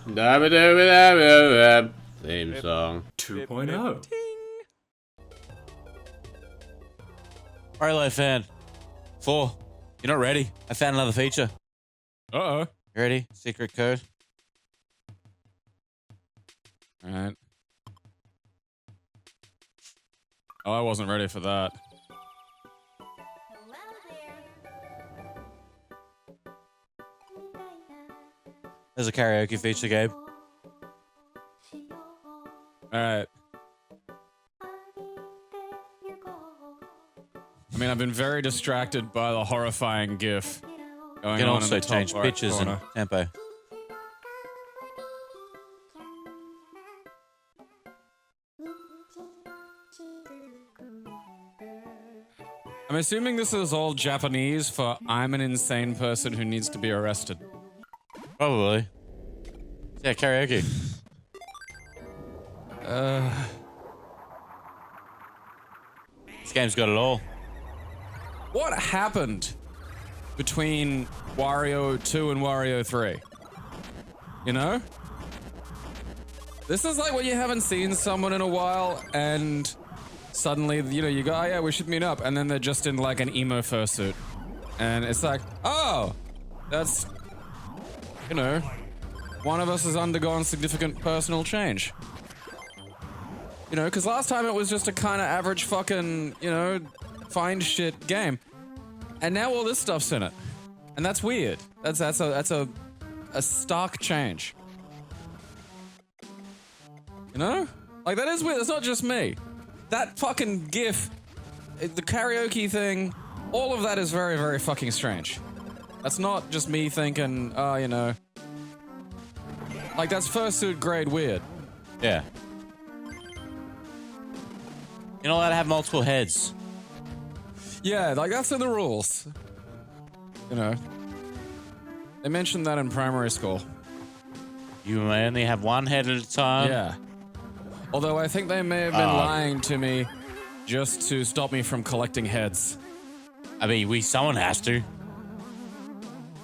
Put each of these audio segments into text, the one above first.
Theme song 2.0. Alright, fan. 4. You're not ready. I found another feature. Uh-oh. You ready? Secret code. Alright. Oh, I wasn't ready for that. There's a karaoke feature, Gabe. Alright. I mean, I've been very distracted by the horrifying GIF going You can on also in the top change right pitches and corner. tempo. I'm assuming this is all Japanese for I'm an insane person who needs to be arrested. Probably. Yeah, karaoke. This game's got it all. What happened between Wario 2 and Wario 3? You know? This is like when you haven't seen someone in a while and suddenly, you know, you go, oh yeah, we should meet up. And then they're just in like an emo fursuit. And it's like, oh, that's, you know, one of us has undergone significant personal change. You know, because last time it was just a kind of average fucking, you know, find shit game. And now all this stuff's in it. And that's weird. That's a stark change. You know? Like, that is weird. It's not just me. That fucking GIF, the karaoke thing, all of that is very, very fucking strange. That's not just me thinking, oh, you know. Like, that's fursuit grade weird. Yeah. You're not allowed to have multiple heads. Yeah, like, that's in the rules. You know. They mentioned that in primary school. You may only have one head at a time. Yeah. Although I think they may have been lying to me just to stop me from collecting heads. I mean, someone has to.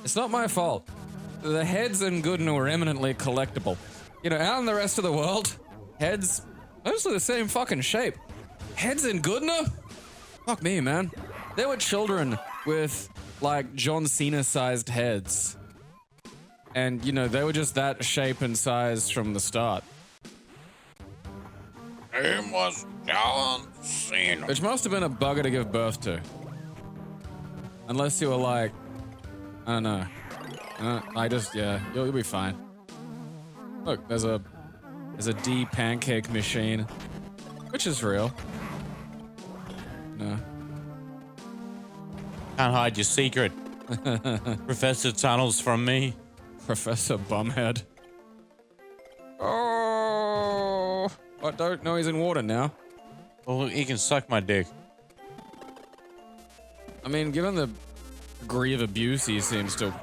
It's not my fault. The heads in Goodna were eminently collectible. You know, out in the rest of the world, heads, mostly the same fucking shape. Heads in Goodna? Fuck me, man. There were children with, like, John Cena-sized heads. And, you know, they were just that shape and size from the start. Name was John Cena. Which must have been a bugger to give birth to. Unless you were like, I don't know. Yeah, you'll be fine. Look, there's a D pancake machine, which is real. No. Can't hide your secret. Professor Tunnels from me. Professor Bumhead. Oh, I don't know he's in water now. Well, he can suck my dick. I mean, given the degree of abuse he seems to...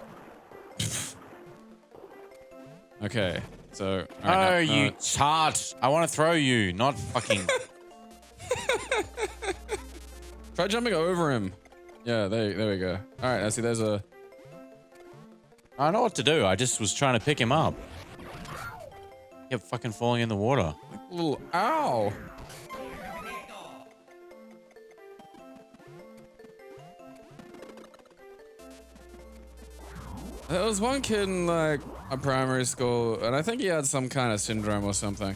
Okay, so... Right, you tart. I want to throw you, not fucking... Try jumping over him. Yeah, there we go. Alright, I see there's a... I know what to do. I just was trying to pick him up. He kept fucking falling in the water. A little... Ow! There was one kid in, like, a primary school, and I think he had some kind of syndrome or something.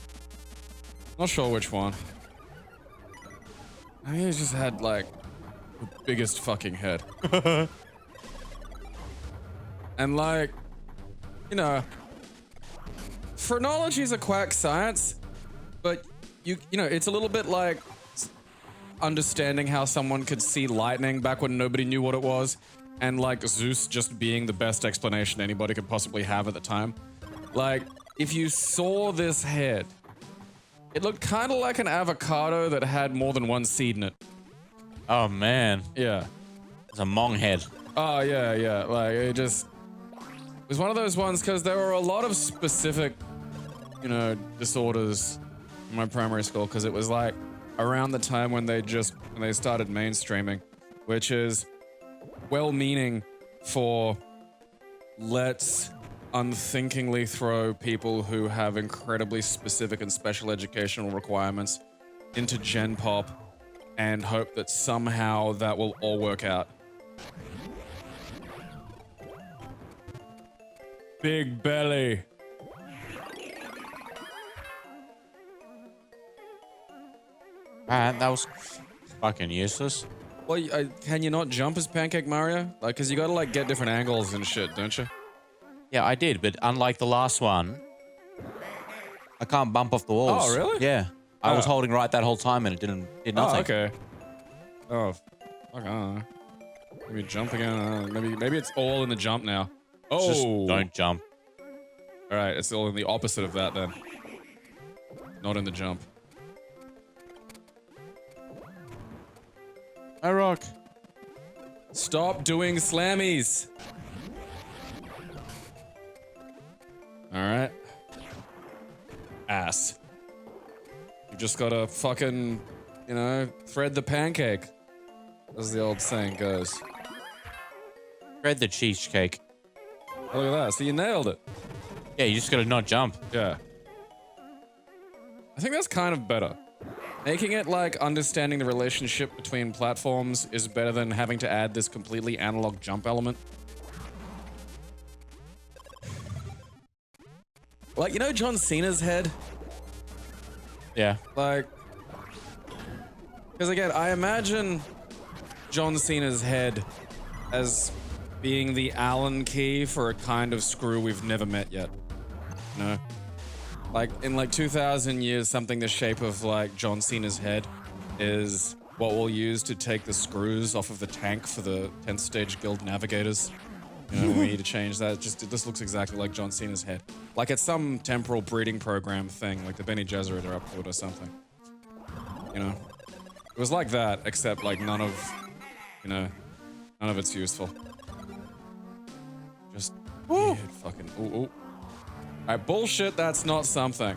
Not sure which one. I think he just had, like, the biggest fucking head. And, like, you know, phrenology is a quack science, but you know, it's a little bit like understanding how someone could see lightning back when nobody knew what it was, and like Zeus just being the best explanation anybody could possibly have at the time. Like, if you saw this head, it looked kind of like an avocado that had more than one seed in it. Oh, man. Yeah. It's a mong head. Oh, yeah. Like, it was one of those ones because there were a lot of specific, you know, disorders in my primary school because it was like around the time when they started mainstreaming, which is well-meaning for let's unthinkingly throw people who have incredibly specific and special educational requirements into Gen Pop and hope that somehow that will all work out. Big belly. Man, that was fucking useless. Well, can you not jump as Pancake Mario? Like, cause you gotta like get different angles and shit, don't you? Yeah, I did, but unlike the last one, I can't bump off the walls. Oh, really? Yeah. I was Oh. holding right that whole time and it did nothing. Oh, okay. Oh, fuck, I don't know. Maybe jump again. Maybe it's all in the jump now. Oh, Just don't jump. All right, it's all in the opposite of that then. Not in the jump. I rock. Stop doing slammies. All right. Ass. You just gotta fucking, you know, thread the pancake, as the old saying goes. Thread the cheesecake. Oh, look at that. So you nailed it. Yeah, you just gotta not jump. Yeah. I think that's kind of better. Making it like understanding the relationship between platforms is better than having to add this completely analog jump element. Like, you know John Cena's head? Yeah. Like, because again, I imagine John Cena's head as being the Allen key for a kind of screw we've never met yet. You know? Like, in like 2,000 years, something the shape of like John Cena's head is what we'll use to take the screws off of the tank for the 10th stage guild navigators. You know, we need to change that. This looks exactly like John Cena's head. Like it's some temporal breeding program thing, like the Bene Gesserit are up to it or something. You know? It was like that, except like none of, you know, none of it's useful. Just weird fucking, ooh. Alright, bullshit, that's not something.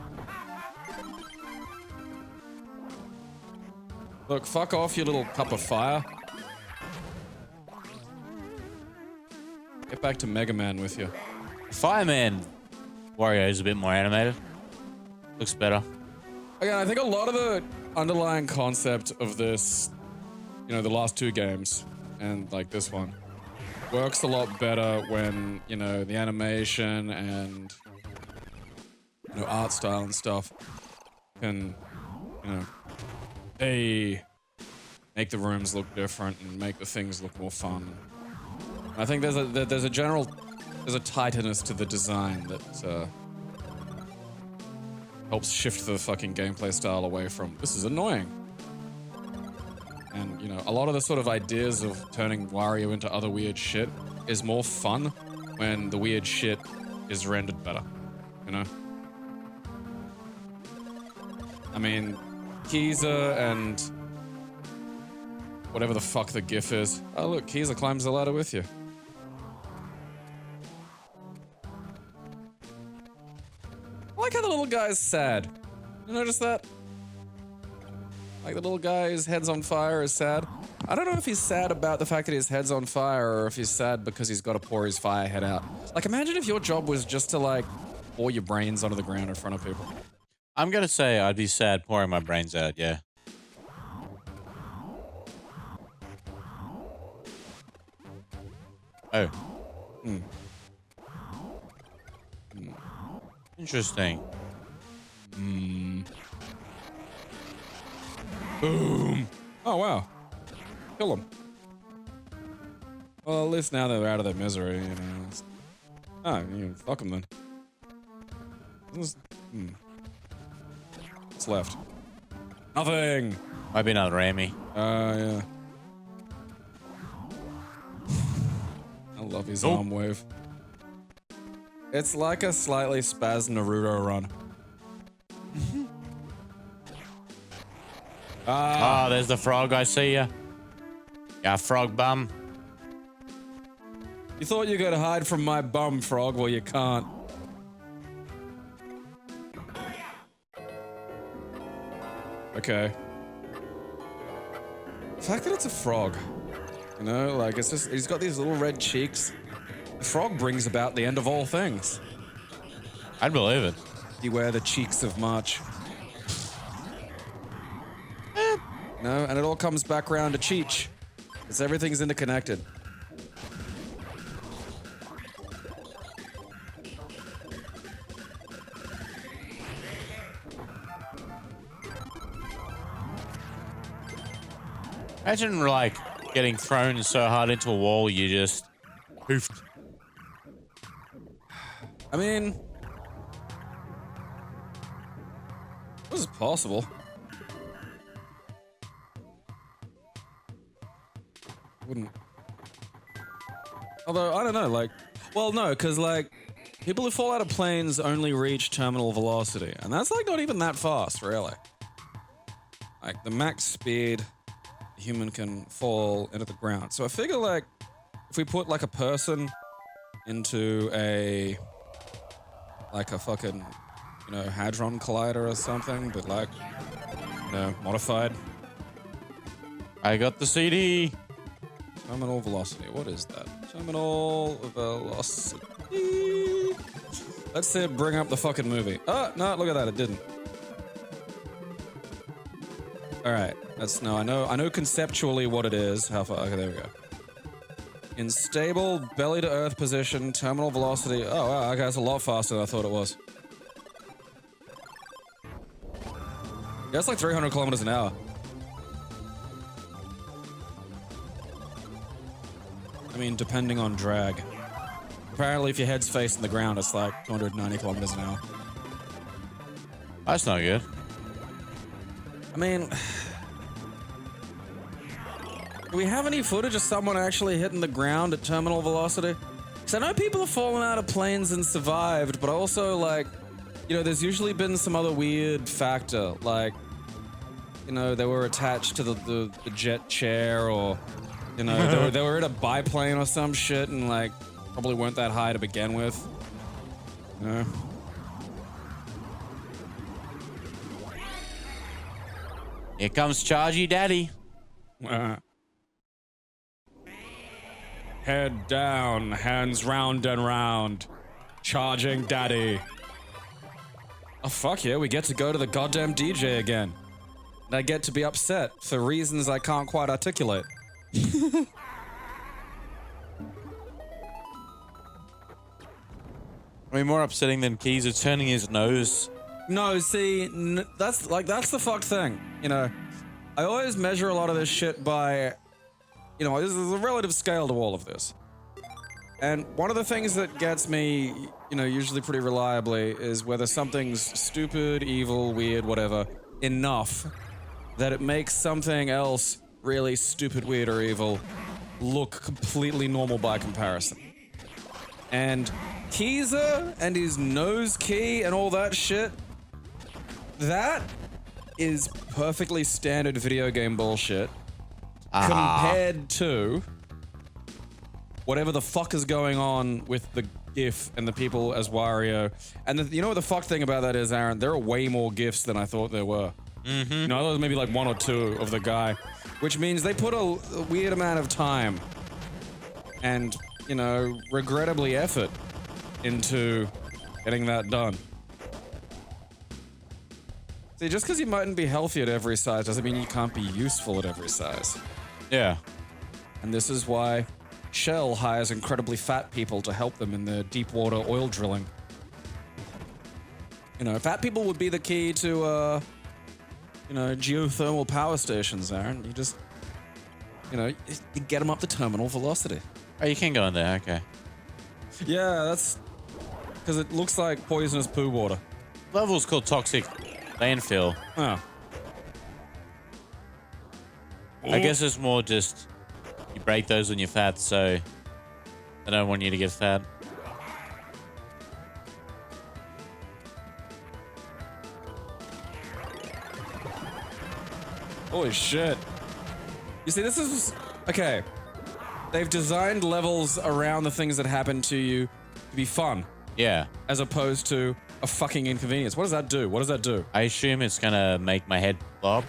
Look, fuck off, you little cup of fire. Get back to Mega Man with you. Fireman Wario is a bit more animated. Looks better. Again, I think a lot of the underlying concept of this, you know, the last two games, and like this one, works a lot better when, you know, the animation and, you know, art style and stuff can, you know, they make the rooms look different and make the things look more fun. I think there's a tightness to the design that helps shift the fucking gameplay style away from this is annoying. And you know, a lot of the sort of ideas of turning Wario into other weird shit is more fun when the weird shit is rendered better. You know? I mean, Kiza and whatever the fuck the GIF is. Oh look, Kiza climbs the ladder with you. I like how the little guy's sad. You notice that? Like the little guy whose head's on fire is sad. I don't know if he's sad about the fact that his head's on fire or if he's sad because he's got to pour his fire head out. Like imagine if your job was just to like pour your brains onto the ground in front of people. I'm gonna say I'd be sad pouring my brains out, yeah. Oh. Interesting. Boom. Oh, wow. Kill them. Well, at least now they're out of their misery, you know. Oh, you fuck them then. What's left? Nothing. Might be another Amy. Yeah. I love his arm wave. It's like a slightly spaz Naruto run. Ah, there's the frog, I see ya. Yeah, frog bum. You thought you could hide from my bum, frog? Well, you can't. Okay. The fact that it's a frog, you know, like it's just, he's got these little red cheeks. The frog brings about the end of all things. I'd believe it. Beware the cheeks of March. No, and it all comes back around to Cheech. Because everything's interconnected. Imagine, like, getting thrown so hard into a wall you just poofed. I mean... this is possible. Wouldn't... although, I don't know, like... well, no, because, like, people who fall out of planes only reach terminal velocity. And that's, like, not even that fast, really. Like, the max speed a human can fall into the ground. So I figure, like, if we put, like, a person into a... like a fucking, you know, Hadron Collider or something, but, like, you know, modified. I got the CD. Terminal velocity. What is that? Terminal velocity. Let's say bring up the fucking movie. Oh, no, look at that. It didn't. All right. That's no. I know conceptually what it is. How far? Okay, there we go. In stable belly to earth position, terminal velocity. Oh wow. Okay, that's a lot faster than I thought it was. Yeah, it's like 300 kilometers an hour. I mean, depending on drag. Apparently, if your head's facing the ground, it's like 290 kilometers an hour. That's not good. I mean, do we have any footage of someone actually hitting the ground at terminal velocity? Because I know people have fallen out of planes and survived, but also, like, you know, there's usually been some other weird factor, like, you know, they were attached to the jet chair, or, you know, they were in a biplane or some shit, and, like, probably weren't that high to begin with. You know? Here comes Chargy Daddy. Head down, hands round and round. Charging Daddy. Oh, fuck yeah, we get to go to the goddamn DJ again. And I get to be upset for reasons I can't quite articulate. I mean, more upsetting than Keys turning his nose. No, see, that's the fucked thing. You know, I always measure a lot of this shit by, you know, there's a relative scale to all of this. And one of the things that gets me, you know, usually pretty reliably is whether something's stupid, evil, weird, whatever, enough that it makes something else really stupid, weird, or evil look completely normal by comparison. And Keezer and his nose key and all that shit, that is perfectly standard video game bullshit compared to whatever the fuck is going on with the GIF and the people as Wario. And you know what the fuck thing about that is, Aaron? There are way more GIFs than I thought there were. Mm-hmm. You know, there was maybe like one or two of the guy, which means they put a weird amount of time and, you know, regrettably effort into getting that done. See, just because you mightn't be healthy at every size doesn't mean you can't be useful at every size. Yeah. And this is why Shell hires incredibly fat people to help them in their deep water oil drilling. You know, fat people would be the key to, you know, geothermal power stations, Aaron. You just, you know, you get them up to terminal velocity. Oh, you can go in there, okay. Yeah, that's because it looks like poisonous poo water. Level's called Toxic Landfill. Oh. I guess it's more just you break those when you're fat, so I don't want you to get fat. Holy shit. You see, this is... okay. They've designed levels around the things that happen to you to be fun. Yeah. As opposed to a fucking inconvenience. What does that do? What does that do? I assume it's gonna make my head blow up.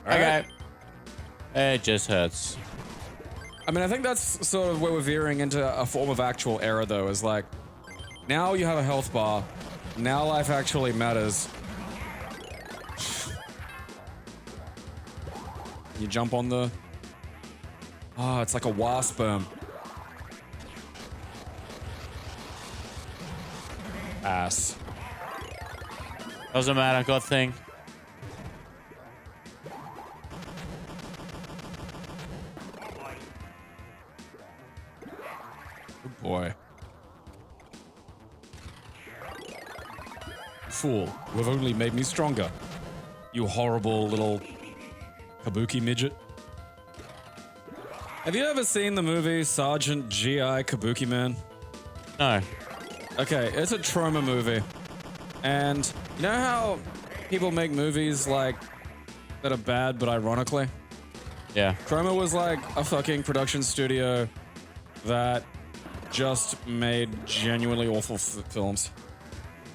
Okay. It just hurts. I mean, I think that's sort of where we're veering into a form of actual error, though, is like, now you have a health bar. Now life actually matters. You jump on the... Oh, it's like a wasp sperm. Ass. Doesn't matter, God thing. Good boy. Fool, you have only made me stronger. You horrible little kabuki midget. Have you ever seen the movie Sergeant G.I. Kabuki Man? No. Okay, it's a trauma movie. And you know how people make movies like that are bad but ironically? Yeah. Trauma was like a fucking production studio that just made genuinely awful films.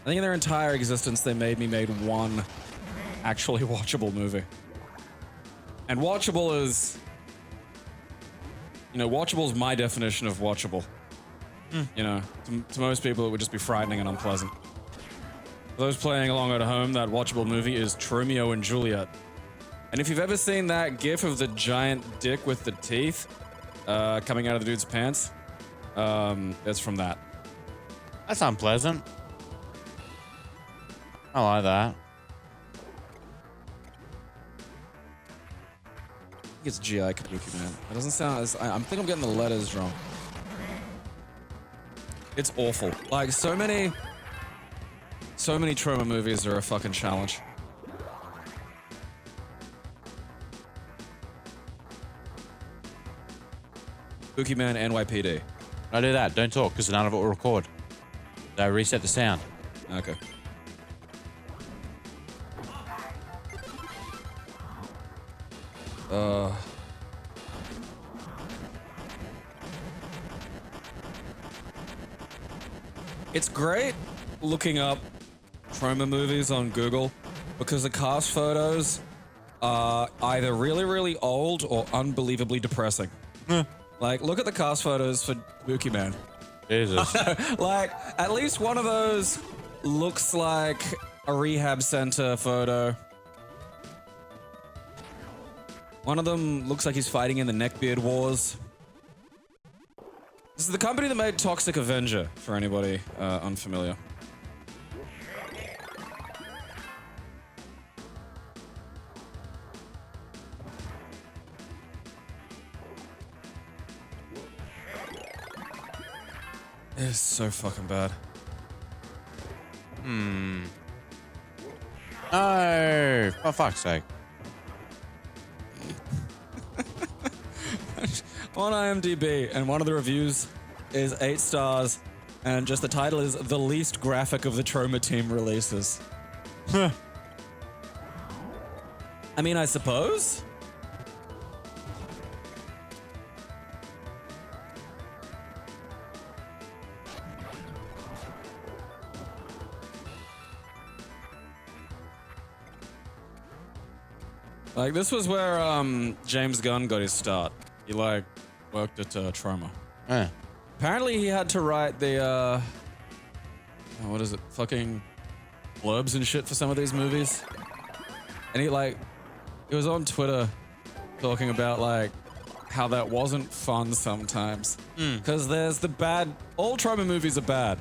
I think in their entire existence they made one actually watchable movie. And watchable is... You know, watchable is my definition of watchable. You know, to most people it would just be frightening and unpleasant. For those playing along at home, that watchable movie is Tromeo and Juliet. And if you've ever seen that gif of the giant dick with the teeth coming out of the dude's pants, it's from that. That's unpleasant. I like that. I think it's G.I. Kabuki Man. It doesn't sound as... I think I'm getting the letters wrong. It's awful. Like, so many trauma movies are a fucking challenge. Kabuki Man NYPD. I do that. Don't talk, because none of it will record. So reset the sound. Okay. It's great looking up trauma movies on Google because the cast photos are either really, really old or unbelievably depressing. Like, look at the cast photos for Kabuki Man. Jesus. Like, at least one of those looks like a rehab center photo. One of them looks like he's fighting in the neckbeard wars. This is the company that made Toxic Avenger, for anybody unfamiliar. It's so fucking bad. No, for fuck's sake. On IMDb, and one of the reviews is 8 stars, and just the title is the least graphic of the Trauma Team releases. I mean, I suppose. Like, this was where James Gunn got his start. He, like, worked at Trauma. Apparently he had to write the, what is it? Fucking blurbs and shit for some of these movies. And he was on Twitter talking about, like, how that wasn't fun sometimes. Because there's the bad... All Trauma movies are bad.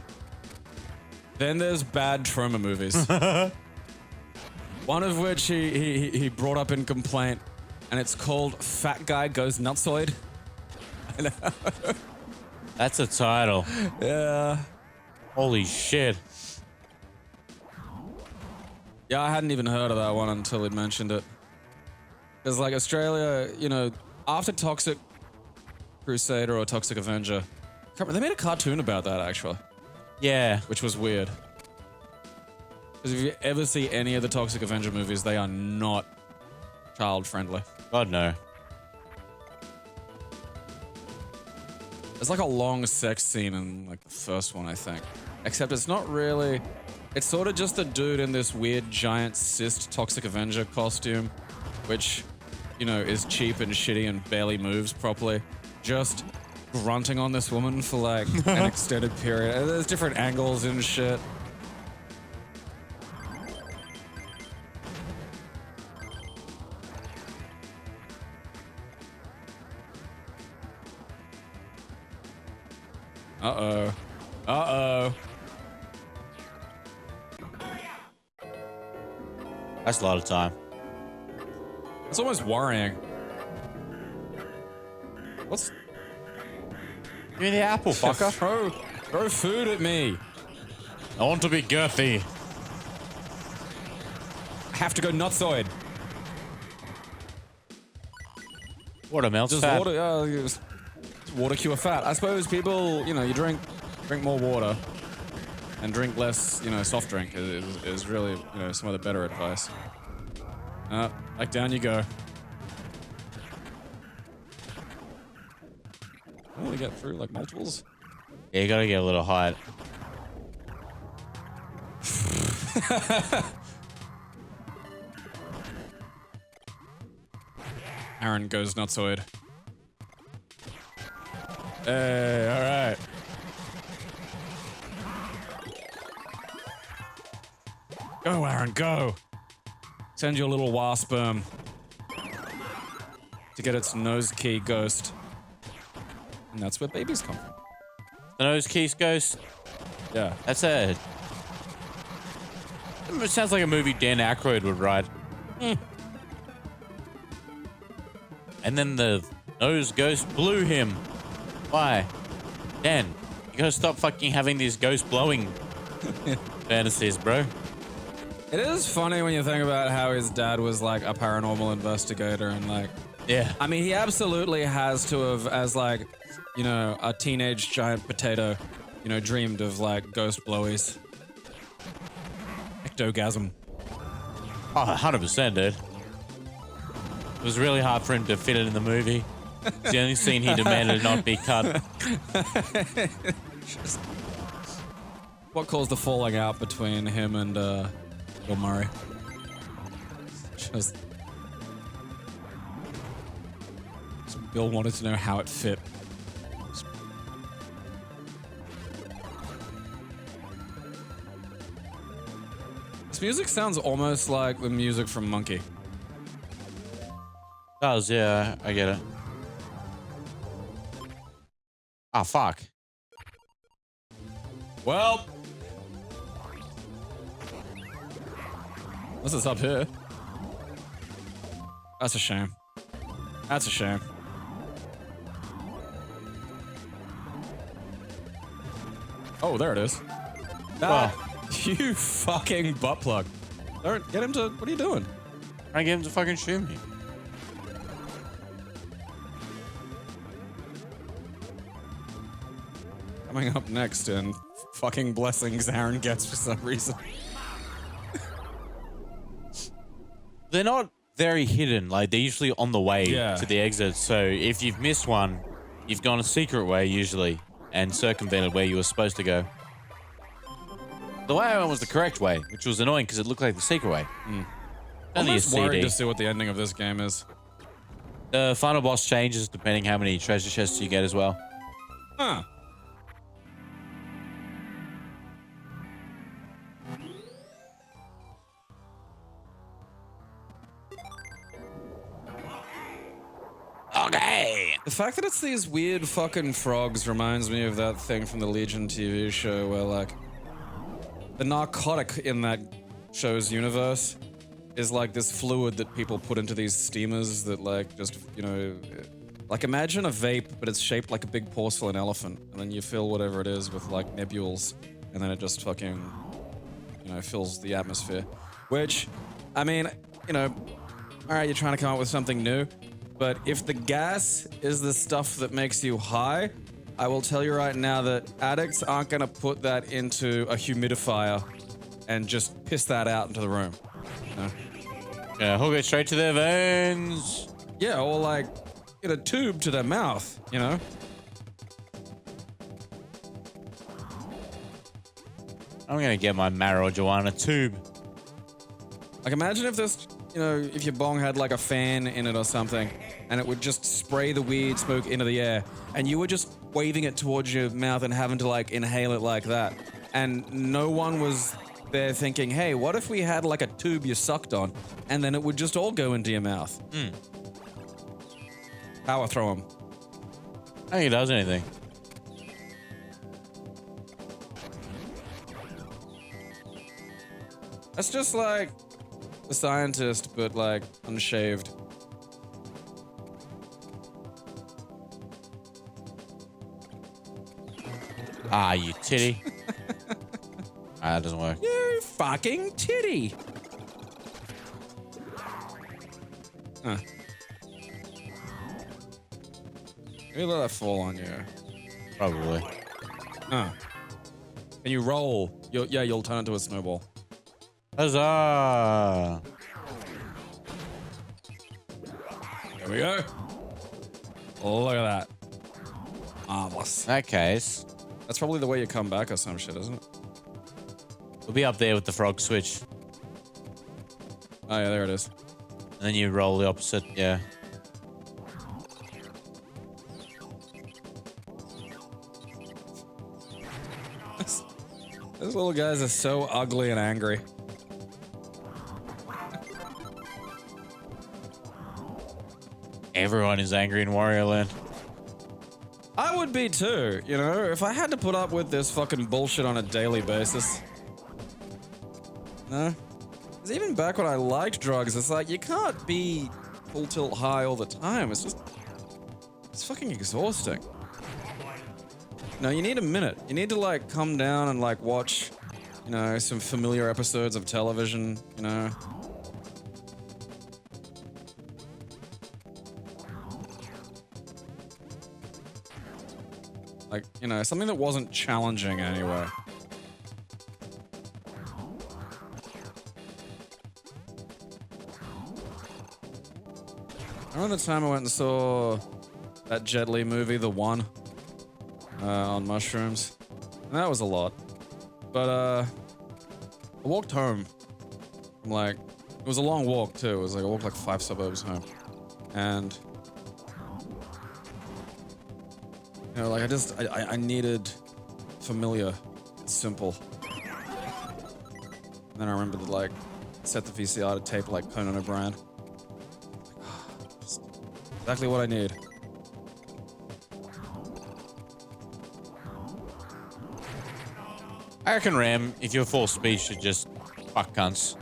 Then there's bad Trauma movies. One of which he brought up in complaint, and it's called Fat Guy Goes Nutsoid. I know. That's a title. Yeah. Holy shit. Yeah, I hadn't even heard of that one until it mentioned it. Because, like, Australia, you know, after Toxic Crusader or Toxic Avenger, they made a cartoon about that, actually. Yeah. Which was weird. Because if you ever see any of the Toxic Avenger movies, they are not child-friendly. God, no. There's like a long sex scene in like the first one, I think. Except it's not really... It's sort of just a dude in this weird giant cyst Toxic Avenger costume, which, you know, is cheap and shitty and barely moves properly. just grunting on this woman for like an extended period. And there's different angles and shit. Uh-oh. Uh-oh. That's a lot of time. It's almost worrying. What's... Give me the apple, fucker. Throw food at me. I want to be girthy. I have to go nutsoid. Water melts Just fat. water, water cure fat. I suppose people, you know, you drink more water and drink less, you know, soft drink is really, you know, some of the better advice. Back down you go. I want to get through like multiples. Yeah, you gotta get a little height. Aaron goes nutsoid. Hey, all right. Go, Aaron, go. Send your little wasp to get its nose key ghost. And that's where babies come from. The nose keys ghost. Yeah. That's a... It sounds like a movie Dan Aykroyd would write. And then the nose ghost blew him. Why? Dan, you gotta stop fucking having these ghost blowing fantasies, bro. It is funny when you think about how his dad was like a paranormal investigator and like... Yeah. I mean, he absolutely has to have, as like, you know, a teenage giant potato, you know, dreamed of like ghost blowies. Ectogasm. Oh, 100%, dude. It was really hard for him to fit it in the movie. It's the only scene he demanded not be cut. What caused the falling out between him and Bill Murray? Just Bill wanted to know how it fit. This music sounds almost like the music from Monkey. Does, yeah, I get it. Ah, fuck. Well, this is up here. That's a shame. That's a shame. Oh, there it is. That, you fucking butt plug. Don't get him to. What are you doing? Trying to get him to fucking shoot me. Coming up next in fucking blessings Aaron gets for some reason. They're not very hidden. Like, they're usually on the way to the exit. So if you've missed one, you've gone a secret way usually and circumvented where you were supposed to go. The way I went was the correct way, which was annoying because it looked like the secret way. I'm Only a almost worried CD. to see what the ending of this game is. The final boss changes depending how many treasure chests you get as well. Huh. Okay. The fact that it's these weird fucking frogs reminds me of that thing from the Legion TV show where, like, the narcotic in that show's universe is like this fluid that people put into these steamers that, like, just, you know, like, imagine a vape, but it's shaped like a big porcelain elephant, and then you fill whatever it is with, like, nebules, and then it just fucking, you know, fills the atmosphere. Which, I mean, you know, alright, you're trying to come up with something new, but if the gas is the stuff that makes you high, I will tell you right now that addicts aren't gonna put that into a humidifier and just piss that out into the room. You know? Yeah, hook it straight to their veins. Yeah, or like get a tube to their mouth, you know? I'm gonna get my marijuana tube. Like, imagine if this, you know, if your bong had like a fan in it or something, and it would just spray the weed smoke into the air, and you were just waving it towards your mouth and having to like inhale it like that. And no one was there thinking, hey, what if we had like a tube you sucked on, and then it would just all go into your mouth? Power throw him. I think it does anything. That's just like the scientist, but like unshaved. Ah, you titty. Ah, that doesn't work. You fucking titty. Huh. Maybe let that fall on you. Probably. Huh. Can you roll? You'll turn into a snowball. Huzzah! There we go. Look at that. Marvelous. In that case, That's probably the way you come back or some shit, isn't it? we'll be up there with the frog switch. Oh yeah, there it is. And then you roll the opposite, yeah. Those little guys are so ugly and angry. Everyone is angry in Wario Land. I would be too, you know, if I had to put up with this fucking bullshit on a daily basis. No? Because even back when I liked drugs, it's like, you can't be full tilt high all the time. It's just... it's fucking exhausting. No, you need a minute. You need to, like, come down and, like, watch, you know, some familiar episodes of television, you know. Like, you know, something that wasn't challenging anyway. I remember the time I went and saw that Jet Li movie, The One, on mushrooms. And that was a lot. But, I walked home. I'm like, it was a long walk too. It was like, I walked like 5 suburbs home. And, you know, like I needed familiar, simple. And then I remembered to like set the VCR to tape like Conan O'Brien. Just exactly what I need. I reckon Ram, if you're full speed, should just fuck cunts.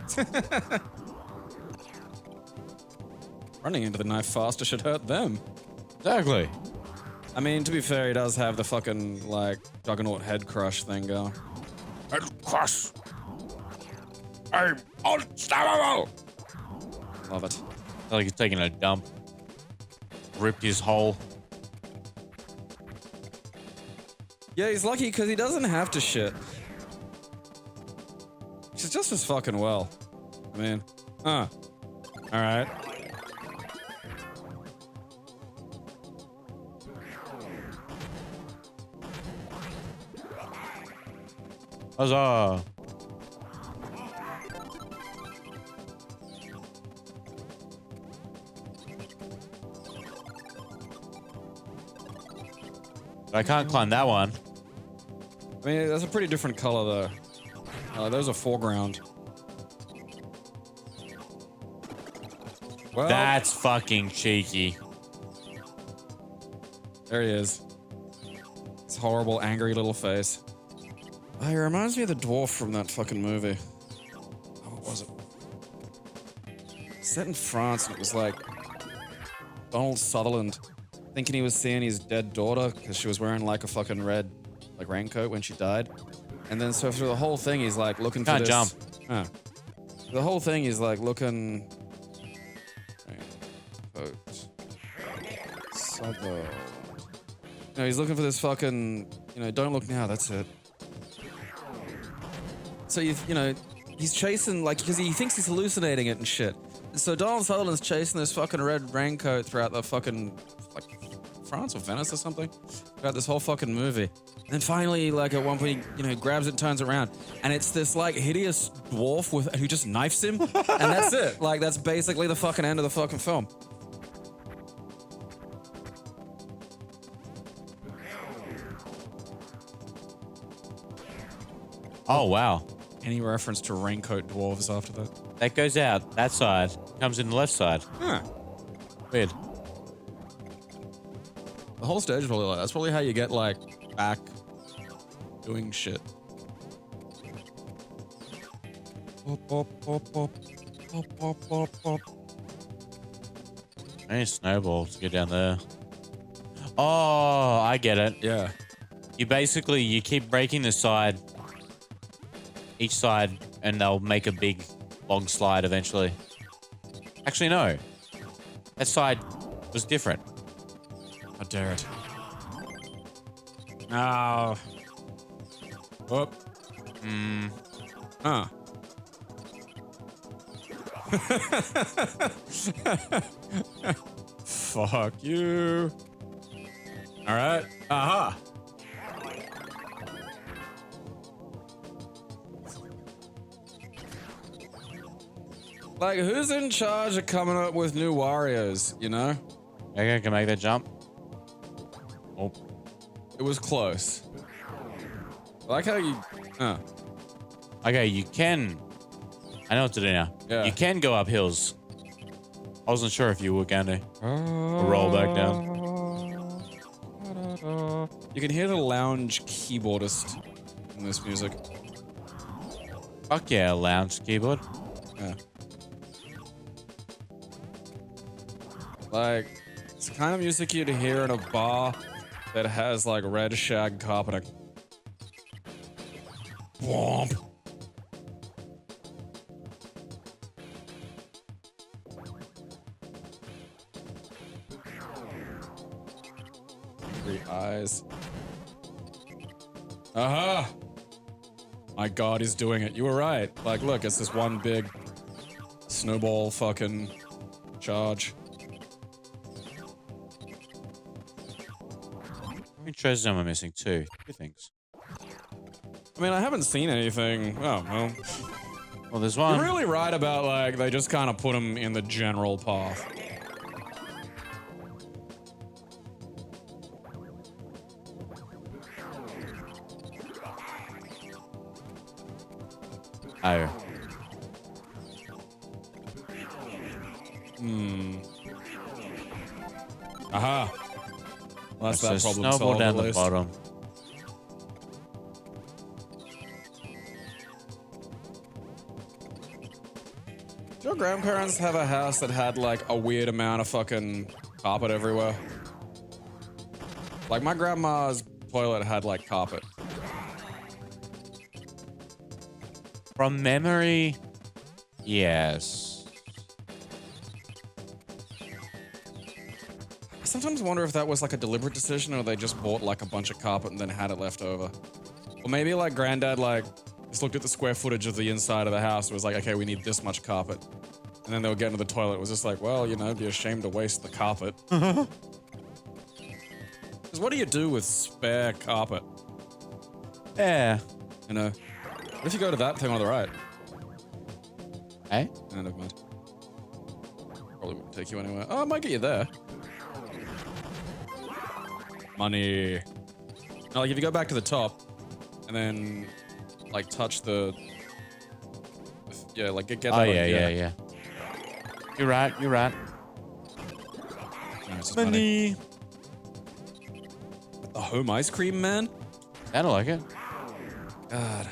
Running into the knife faster should hurt them. Exactly. I mean, to be fair, he does have the fucking, like, Juggernaut head crush thing going. Head crush. I'm unstoppable. Love it. Like he's taking a dump. Ripped his hole. Yeah, he's lucky because he doesn't have to shit. She's just as fucking well. I mean, alright. Huzzah. I can't climb that one. I mean, that's a pretty different color, though. Those are foreground. Well, That's fucking cheeky. there he is. His horrible, angry little face. Oh, he reminds me of the dwarf from that fucking movie. Oh, what was it? Set in France, and it was like Donald Sutherland thinking he was seeing his dead daughter because she was wearing like a fucking red like raincoat when she died. And then so through the whole thing, he's like looking for Can't this. jump. The whole thing is like looking. Suburb. No, he's looking for this fucking. You know, don't look now. That's it. So you know, he's chasing like because he thinks he's hallucinating it and shit. So Donald Sutherland's chasing this fucking red raincoat throughout the fucking like France or Venice or something. Throughout this whole fucking movie. And then finally, like at one point, you know, he grabs it and turns it around, and it's this like hideous dwarf who just knifes him, and that's it. Like that's basically the fucking end of the fucking film. Oh, wow. Any reference to raincoat dwarves after that? That goes out that side. Comes in the left side. Huh. Weird. The whole stage is probably like, that's probably how you get like back doing shit. Pop, pop, pop, pop. Pop, pop, pop, pop. I need a snowball to get down there. Oh, I get it. Yeah. You keep breaking the side, each side, and they'll make a big, long slide eventually. Actually, no. That side was different. I dare it. No. Whoop. Huh. Fuck you. All right. Aha. Like, who's in charge of coming up with new Warios, you know? Okay, can make that jump. Oh. It was close. I like how you... Okay, you can... I know what to do now. Yeah. You can go up hills. I wasn't sure if you were going to roll back down. You can hear the lounge keyboardist in this music. Fuck yeah, lounge keyboard. Yeah. Like, it's the kind of music you'd hear in a bar that has like red shag carpeting. Womp. Three eyes. Aha! My god, he's doing it. You were right. Like, look, it's this one big snowball fucking charge. How many treasures am I missing? Two things. I mean, I haven't seen anything. Oh, well. Well, there's one. You're really right about, like, they just kind of put them in the general path. Oh. Aha. Well, that's that There's a problem snowball solved, down at the least. bottom. Did your grandparents have a house that had, like, a weird amount of fucking carpet everywhere? Like, my grandma's toilet had, like, carpet. From memory, yes. I sometimes wonder if that was, like, a deliberate decision or they just bought, like, a bunch of carpet and then had it left over. Or maybe, like, granddad, like, just looked at the square footage of the inside of the house and was like, okay, we need this much carpet. And then they would get into the toilet. It was just like, well, you know, it'd be a shame to waste the carpet. Because what do you do with spare carpet? Yeah. You know? What if you go to that thing on the right? Eh? No, never mind. Probably wouldn't take you anywhere. Oh, it might get you there. Money. No, like if you go back to the top and then like touch the... Yeah, like get that. Oh, yeah. You're right. No, it's just money. The home ice cream man? I don't like it. God.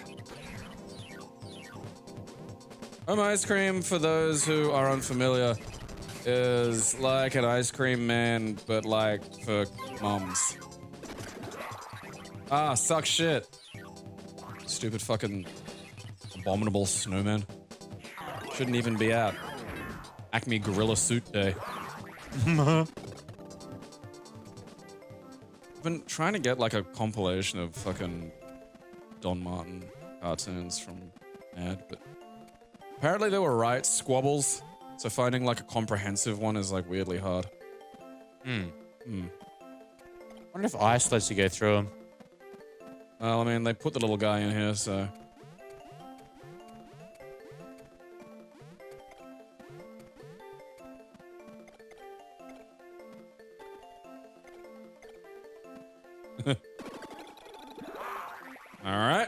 Home ice cream, for those who are unfamiliar, is like an ice cream man, but like for moms. Ah, suck shit. Stupid fucking abominable snowman. Shouldn't even be out. Acme Gorilla Suit Day. I've been trying to get like a compilation of fucking Don Martin cartoons from Mad, but apparently they were right squabbles, so finding like a comprehensive one is like weirdly hard. I wonder if ice lets you go through them. Well, I mean, they put the little guy in here, so... All right.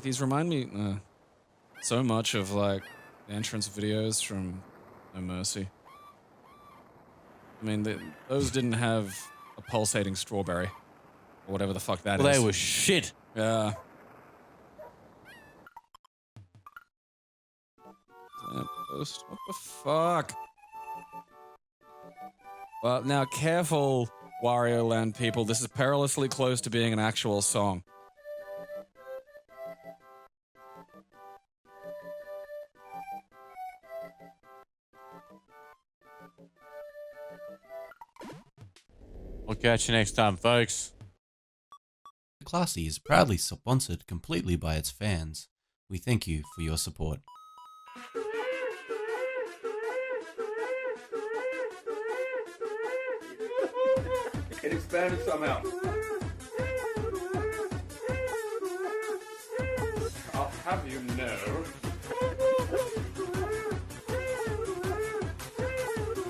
These remind me so much of like the entrance videos from No Mercy. I mean, those didn't have a pulsating strawberry or whatever the fuck that is. They were shit. Yeah. Lamppost. What the fuck? Well, now careful, Wario Land people. This is perilously close to being an actual song. We'll catch you next time, folks. Classy is proudly sponsored completely by its fans. We thank you for your support. It expanded somehow. I'll have you know